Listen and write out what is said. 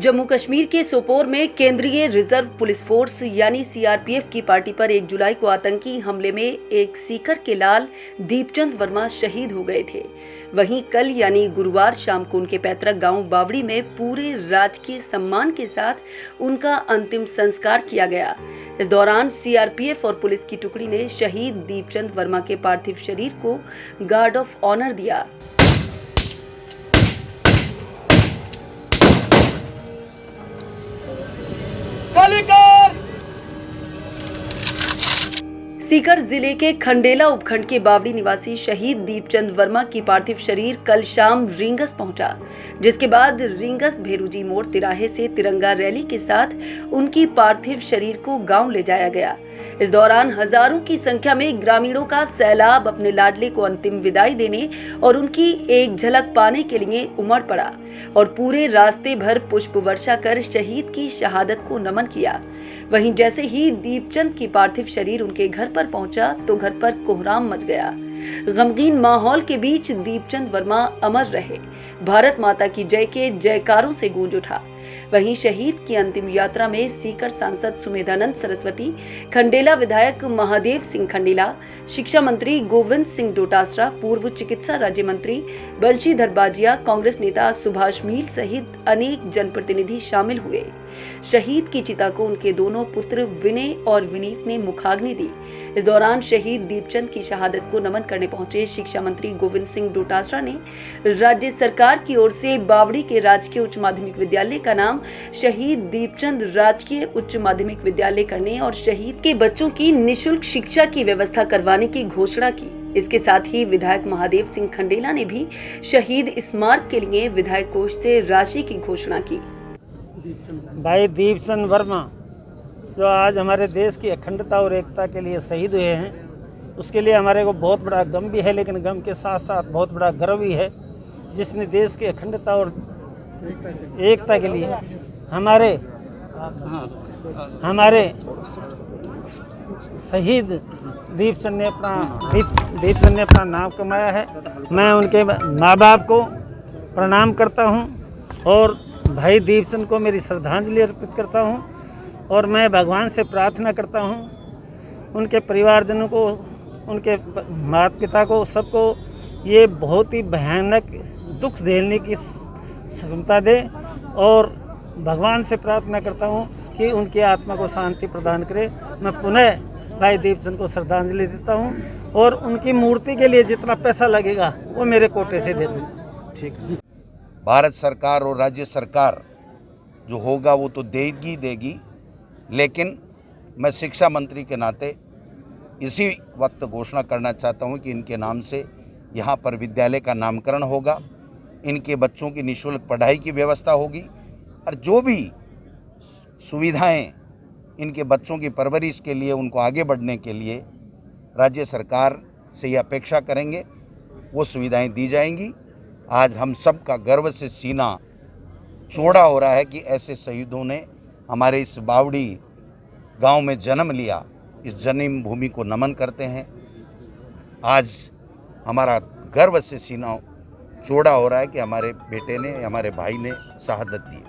जम्मू कश्मीर के सोपोर में केंद्रीय रिजर्व पुलिस फोर्स यानी सीआरपीएफ की पार्टी पर 1 जुलाई को आतंकी हमले में एक सीकर के लाल दीपचंद वर्मा शहीद हो गए थे। वहीं कल यानी गुरुवार शाम को उनके पैतृक गांव बावड़ी में पूरे राजकीय सम्मान के साथ उनका अंतिम संस्कार किया गया। इस दौरान सीआरपीएफ और पुलिस की टुकड़ी ने शहीद दीपचंद वर्मा के पार्थिव शरीर को गार्ड ऑफ ऑनर दिया। सीकर जिले के खंडेला उपखंड के बावड़ी निवासी शहीद दीपचंद वर्मा की पार्थिव शरीर कल शाम रींगस पहुंचा, जिसके बाद रींगस भेरूजी मोड़ तिराहे से तिरंगा रैली के साथ उनकी पार्थिव शरीर को गांव ले जाया गया। इस दौरान हजारों की संख्या में ग्रामीणों का सैलाब अपने लाडले को अंतिम विदाई देने और उनकी एक झलक पाने के लिए उमड़ पड़ा और पूरे रास्ते भर पुष्प वर्षा कर शहीद की शहादत को नमन किया। वहीं जैसे ही दीपचंद की पार्थिव शरीर उनके घर पर पहुंचा तो घर पर कोहराम मच गया। गमगीन माहौल के बीच दीपचंद वर्मा अमर रहे। भारत माता की जय के जयकारों से गूंज उठा। वहीं शहीद की अंतिम यात्रा में सीकर सांसद सुमेधानंद सरस्वती, खंडेला विधायक महादेव सिंह खंडेला, शिक्षा मंत्री गोविंद सिंह डोटासरा, पूर्व चिकित्सा राज्य मंत्री बंशीधर बाजिया, कांग्रेस नेता सुभाष मील सहित अनेक जनप्रतिनिधि शामिल हुए। शहीद की चिता को उनके दोनों पुत्र विनय और विनीत ने मुखाग्नि दी। इस दौरान शहीद दीपचंद की शहादत को नमन करने पहुंचे शिक्षा मंत्री गोविंद सिंह डोटासरा ने राज्य सरकार की ओर से बावड़ी के राजकीय उच्च माध्यमिक विद्यालय का नाम शहीद दीपचंद राजकीय उच्च माध्यमिक विद्यालय करने और शहीद के बच्चों की निःशुल्क शिक्षा की व्यवस्था करवाने की घोषणा की। इसके साथ ही विधायक महादेव सिंह खंडेला ने भी शहीद स्मारक के लिए विधायक कोष से राशि की घोषणा की। भाई दीपचंद वर्मा जो आज हमारे देश की अखंडता और एकता के लिए शहीद हुए हैं, उसके लिए हमारे को बहुत बड़ा गम भी है, लेकिन गम के साथ साथ बहुत बड़ा गर्व भी है, जिसने देश की अखंडता और एकता के लिए हमारे शहीद दीपचंद ने अपना नाम कमाया है। मैं उनके माँ बाप को प्रणाम करता हूँ और भाई दीपचंद को मेरी श्रद्धांजलि अर्पित करता हूँ और मैं भगवान से प्रार्थना करता हूँ उनके परिवारजनों को, उनके माता पिता को, सबको ये बहुत ही भयानक दुख झेलने की क्षमता दे और भगवान से प्रार्थना करता हूँ कि उनकी आत्मा को शांति प्रदान करे। मैं पुनः भाई दीपचंद को श्रद्धांजलि देता हूँ और उनकी मूर्ति के लिए जितना पैसा लगेगा वो मेरे कोटे से दे दूँ। ठीक। भारत सरकार और राज्य सरकार जो होगा वो तो देगी, लेकिन मैं शिक्षा मंत्री के नाते इसी वक्त घोषणा करना चाहता हूं कि इनके नाम से यहां पर विद्यालय का नामकरण होगा, इनके बच्चों की निःशुल्क पढ़ाई की व्यवस्था होगी और जो भी सुविधाएं इनके बच्चों की परवरिश के लिए, उनको आगे बढ़ने के लिए राज्य सरकार से ये अपेक्षा करेंगे, वो सुविधाएं दी जाएंगी। आज हम सब का गर्व से सीना चौड़ा हो रहा है कि ऐसे शहीदों ने हमारे इस बावड़ी गांव में जन्म लिया। इस जन्म भूमि को नमन करते हैं। आज हमारा गर्व से सीना चौड़ा हो रहा है कि हमारे बेटे ने, हमारे भाई ने शहादत दी।